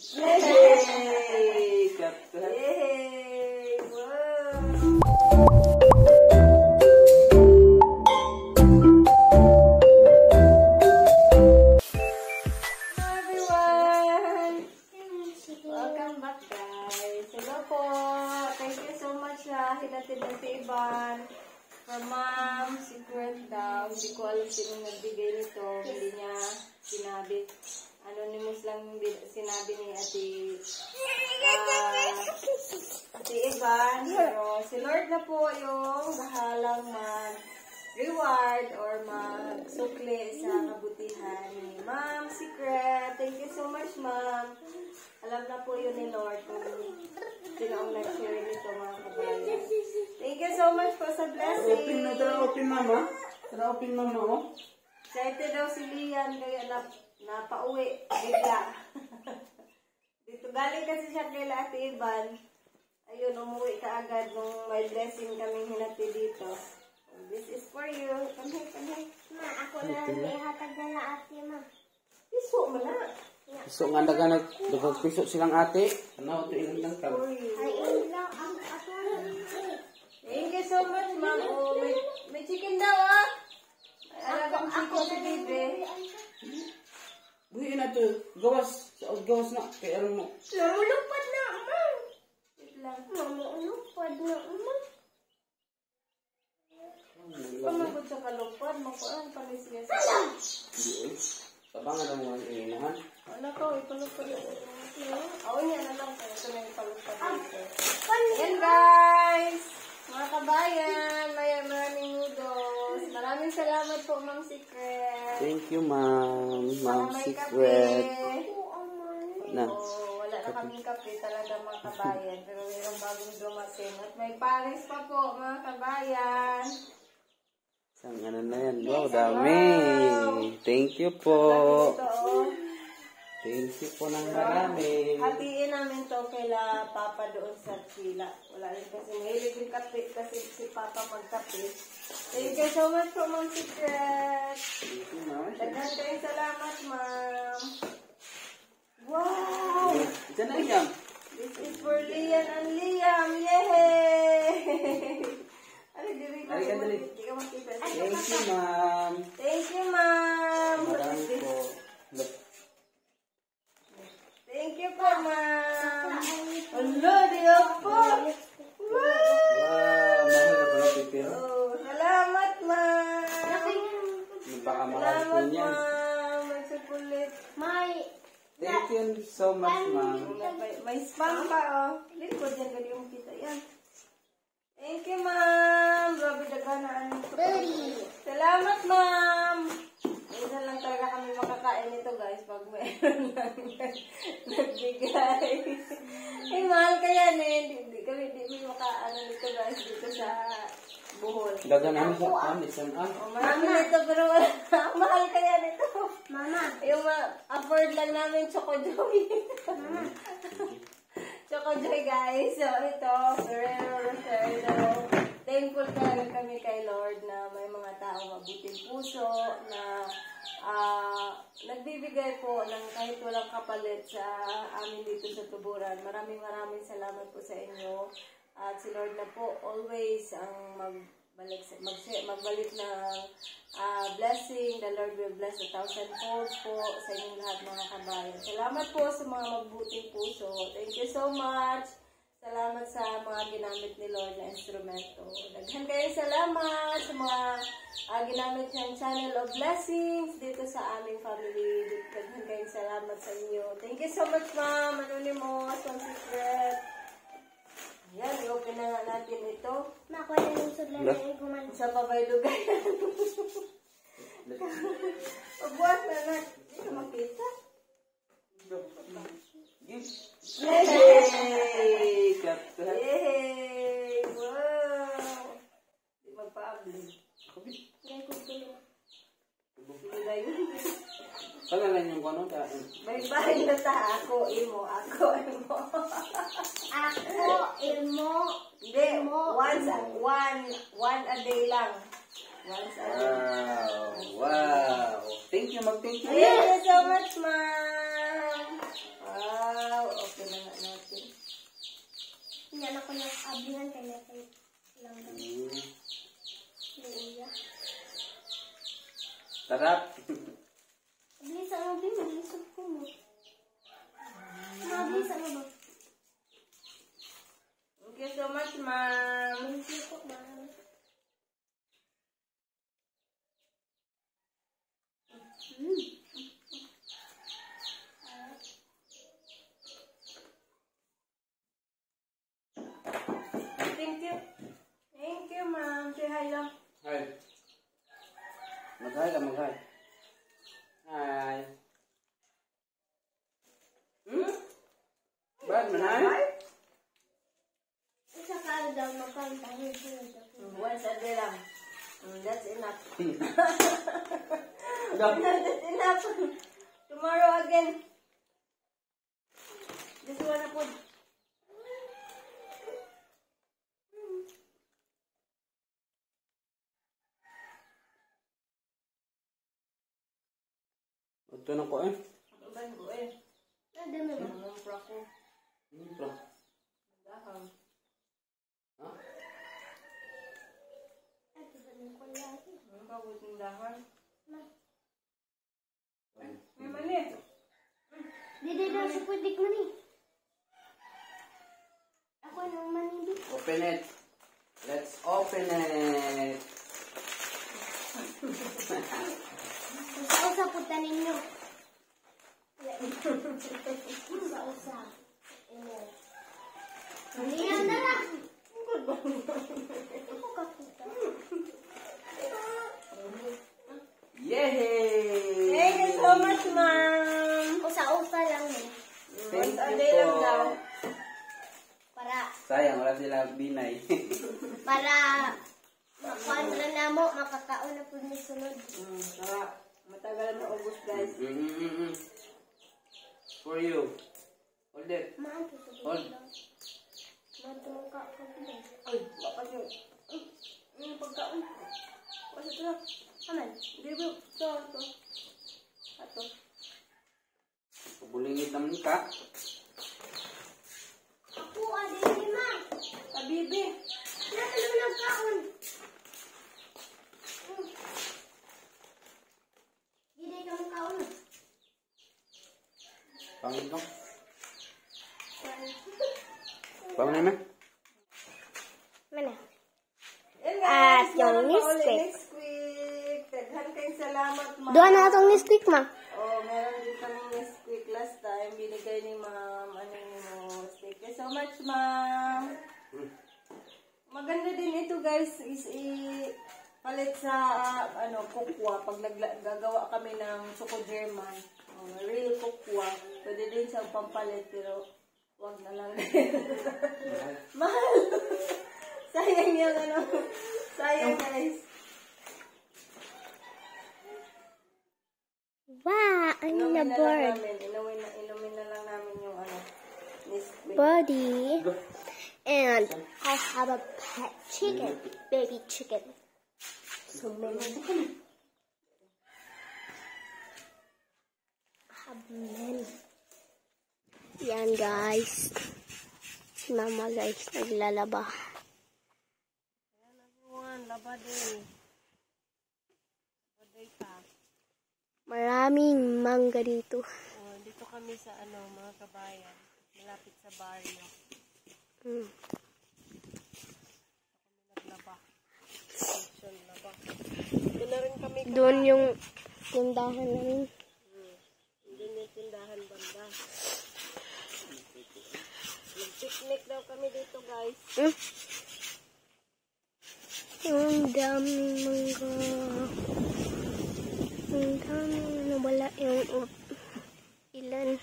Yay! Clap, clap. Yay! Wow! Welcome back, guys. Hello po. Thank you so much hinatid ng Iban. From Mom, secret daw. Hindi ko alam sino nagbigay nito. Hindi niya sinabi. Anonymous lang sinabi ni Ate Iban. Pero si Lord na po yung bahalang mag-reward or mag-sukli sa kabutihan ni Mom Secret. Thank you so much, Mom. Alam na po yun ni Lord kung sino ang nag-share nito, mga kabayan. Thank you so much po sa blessing. Open mama. Tara, open mama, oh. Excited daw si Lian kaya napauwi bigla. Dito galing kasi siya kay Ate Iban. Ayun, umuwi ka agad nung may blessing kaming hinati dito. This is for you. Come here. Ma, ako na lang ihatag na na ate, ma. Iso mo na. So nga nagpiso silang ate. Ano, ito ilang lang ka. For you. Ay, yun lang ang ako na. Thank you so much, Ma'am. Oh, may chicken daw, ah. Ay, alagang chicken si Bibe. Buhin na ito. Gawas na. Kaya alam mo. Namulupad na, ma. Wait lang. Namulupad na, ma. Pamagod sa kalupad. Makuhaan pa rin siya sa... Sabangan ang mga inahan. Ano ko, ipalupad ito. Oo, niya na lang. Ito na ipalupad dito. Ayan, guys. Mga kabayan, maraming noodles. Maraming salamat po, Ma'am Secret. Thank you, Ma'am. Ma'am May Secret. kape. Na. Oh, wala na kaming kape talaga, mga kabayan. Pero mayroong bagong dumating. At may pares pa po, mga kabayan. Isang ano na yan. Wow, dami. Thank you po. Ito, oh. Thank you po ng marami. Hatiin namin to kaila Papa doon sa sila. Wala rin kasi mahilig yung kape kasi si Papa magkape. Thank you so much po, Ma'am Secret. Thank you, Ma'am. Dagan kayo salamat, Ma'am. Wow! Diyan na yan. This is for Lian and Liam. Yay! Ano, dili ka Dali. Hindi ka makita. Thank you, Ma'am. Thank you, Ma'am. Marami po. Thank you po, Ma'am. Hello, di ako. Wow! Wow, mahal na pala pipiro. Oh, salamat, Ma'am. Napakamahal po Salamat, niyan. Ma'am. Nagsukulit. Thank you so much, Ma'am. May spam pa, oh. Likod yan, gali yung kita yan. Thank you, Ma'am. Grabe daganaan. Salamat, Ma'am. Minsan lang talaga kami makakain nito, guys, pag mayroon lang nagbigay. Eh, mahal ka yan, eh. Hindi kami makaano nito, guys, dito sa Bohol. Daganaan sa isang Oh, marami nito, pero mahal ka yan ito. Mama. Yung afford lang namin Choco Joy. Choco Joy, guys. So, ito, thankful talaga kami kay Lord na may mga taong mabuting puso na nagbibigay po ng kahit walang kapalit sa amin dito sa Tuburan. Maraming salamat po sa inyo. At si Lord na po always ang magbalik ng blessing. The Lord will bless 1,000-fold po sa inyong lahat, mga kabayan. Salamat po sa mga mabuting puso. Thank you so much. Salamat sa mga ginamit ni Lord na instrumento. Daghan kayo salamat sa mga ginamit niyang channel of blessings dito sa aming family. Daghan kayo salamat sa inyo. Thank you so much, Ma'am. Anonymous, Ma'am Secret. Ayan, i-open na nga natin ito. Makuha na yung sudlan na yung gumawa. Sa pabaylugay. Pagbuhat na na. Hindi ka makita. Yay! Clap, clap. Yay! Wow! Di magpa-upload. Gaya ko tuloy. Sige na yun. Pangalan yung ano? Bye-bye na ta. Ako, imo. Ako, imo. Ako, ilmo. Hindi. One a day lang. Once a day. Wow! Thank you, mag-thank you. Thank you so much, Ma'am. Wow. Sarap. Bilisan mo, Bim. Bilisan ko mo. Bilisan mo ba? Thank you so much, ma'am. Bilisan ko, ma'am. Thank you. Thank you, ma'am. Say hi lang. Hi. Mag-hi ka, mag-hi. Hi. Bad man, hi? Isa ka daw magkantahin sila daw. Once a day lang. That's enough. Go. That's enough. Tomorrow again. This one na po. Ito na ko eh. Ban ko eh. Ano mo ba? Namumpra ko. Ito. Dahang. Ha? Ito ba yung kulati? Ang pagod ng dahang. Ma. May mali. Didi daw si Pudik mo ni. Ako nang manibig. Open it. Let's open it. Usa-usa punta ninyo. Usa-usa. Hindi na lang. Ako kaputa. Yay! Thank you so much, ma'am. Usa-usa lang eh. Thank Once a you day lang po. daw. Sayang, wala sila binay. Para makuha na mo, makakaon na po ni sunod. Tara. Matagal na ubos, guys. For you. Hold it. Maan ko sa Hold. Matungka ko din. Ay, bakit yun? Pagkaon. Wala ito na. Aman. Hindi. Ito. Ito. Pabulingit naman ka. Ako, adi ma. Kabibi. Natalong ng kaon. Hindi ka mong kaon. Pangit ko. Pangit mo? Mana? Yan At guys, yung meron pa Nesquik. ulit next week. Daghan kayong salamat, ma'am. Doon na itong Nesquik, ma. Oh, meron din kami Nesquik last time. Binigay ni ma'am. Ano mo? Thank you so much, ma'am. Maganda din ito, guys. Is palit sa kukwa. Pag gagawa kami ng Choco German. Real kukwa. Pwede din sa pampalit, pero wag na lang. Mahal. Sayang yung sayang, guys. Wow, I'm na bored. Inumin na lang namin yung Nesquik. Buddy. And I have a pet chicken. Baby chicken. So many. I have many. Yan guys. Si mama guys naglalaba. Ayan, everyone. Labaday. Labaday ka. Maraming mangga dito. Oh, dito kami sa mga kabayan. Malapit sa barrio. Mm. Naglaba. Station laba. Dito na rin kami. Doon yung tindahan namin. Doon yung tindahan banda. Mag-picnic daw kami dito, guys. Mm. Ang daming mangga. Ang daming nawala yung ilan.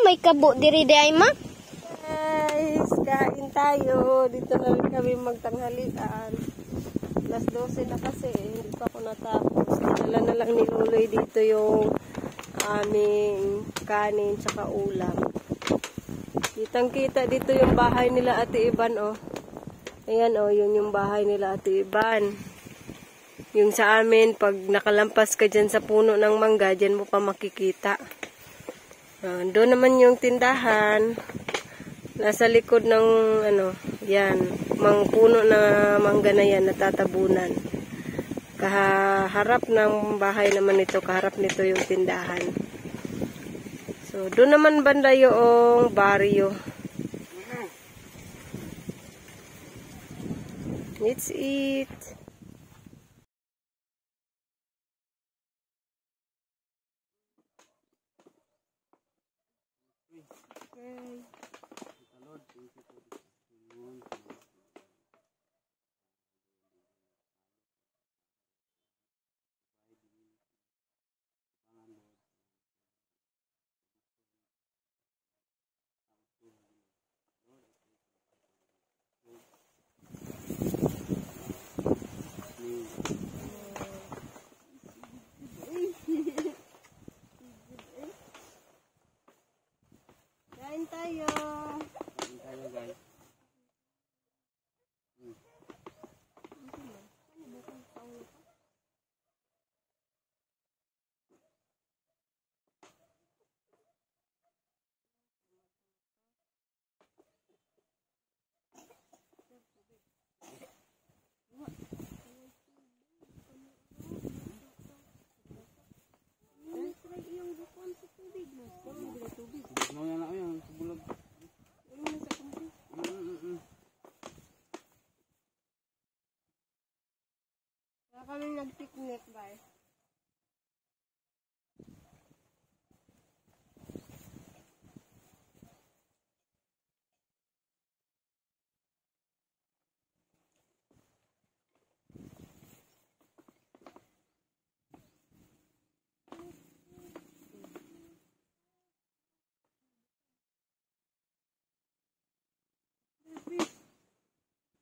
May kabo diri di ay ma? Guys, kain tayo. Dito na rin kami magtanghalian. Alas 12 na kasi. Hindi pa ako natapos. Dinala na lang ni Luloy dito yung aming kanin tsaka ulam. Kitang-kita dito yung bahay nila Ate Iban, oh. Ayan, oh, yun yung bahay nila Ate Iban. Yung sa amin, pag nakalampas ka dyan sa puno ng mangga, dyan mo pa makikita. Doon naman yung tindahan. Nasa likod ng, yan, puno na mangga na yan, natatabunan. Kaharap ng bahay naman ito, kaharap nito yung tindahan. So, doon naman banda yung baryo. Let's eat. Kain tayo. Kain tayo, guys. Mau yan ako yan, sa bulag. Kaya kami nag-picnic, guys.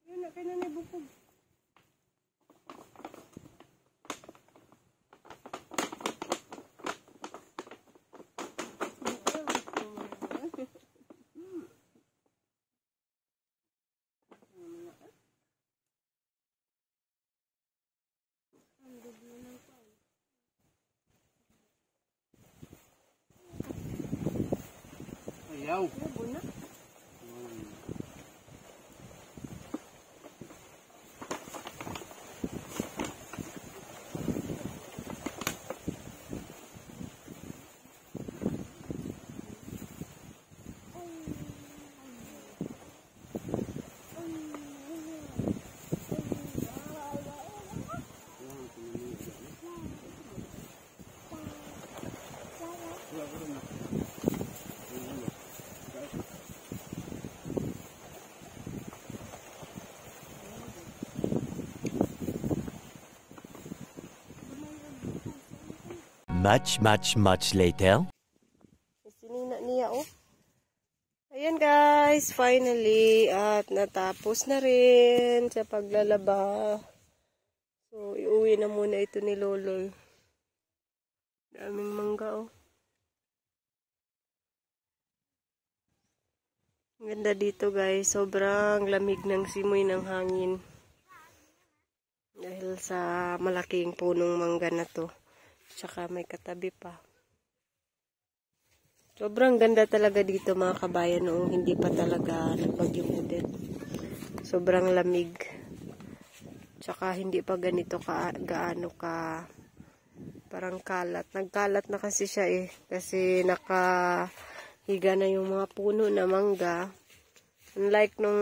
Yun na, kaya na bukog. Ayaw. Much later. Sinina niya, oh. Ayan, guys. Finally. At natapos na rin sa paglalaba. So, iuwi na muna ito ni Loloy. Daming mangga, oh. Ganda dito, guys. Sobrang lamig ng simoy ng hangin. Dahil sa malaking punong mangga na to. Tsaka may katabi pa. Sobrang ganda talaga dito, mga kabayan, noong hindi pa talaga nagbagyong Odette. Sobrang lamig. Tsaka hindi pa ganito gaano ka parang kalat. Nagkalat na kasi siya eh. Kasi nakahiga na yung mga puno na mangga. Unlike nung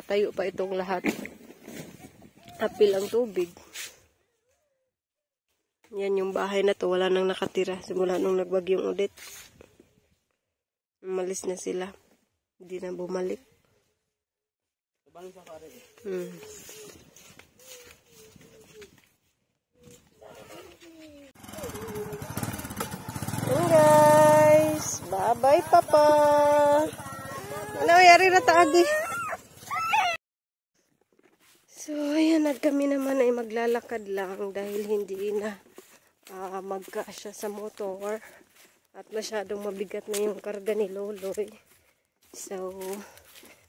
tayo pa itong lahat. Apil ang tubig. Yan yung bahay na to. Wala nang nakatira. Simula nung nagbagyong Odette. Umalis na sila. Hindi na bumalik. Guys. Bye-bye, Papa. Ano, yari na taagi. So, ayan. Kami naman ay maglalakad lang dahil hindi na magkasya sa motor at masyadong mabigat na yung karga ni Loloy. So,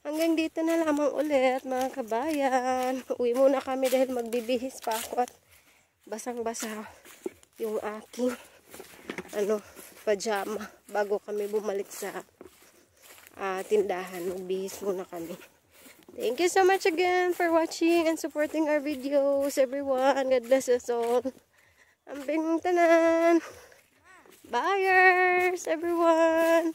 hanggang dito na lamang ulit, mga kabayan. Uwi muna kami dahil magbibihis pa ako at basang-basa yung aking pajama bago kami bumalik sa tindahan. Magbihis muna kami. Thank you so much again for watching and supporting our videos, everyone. God bless us all. Ambing mong tanan. Buyers, everyone.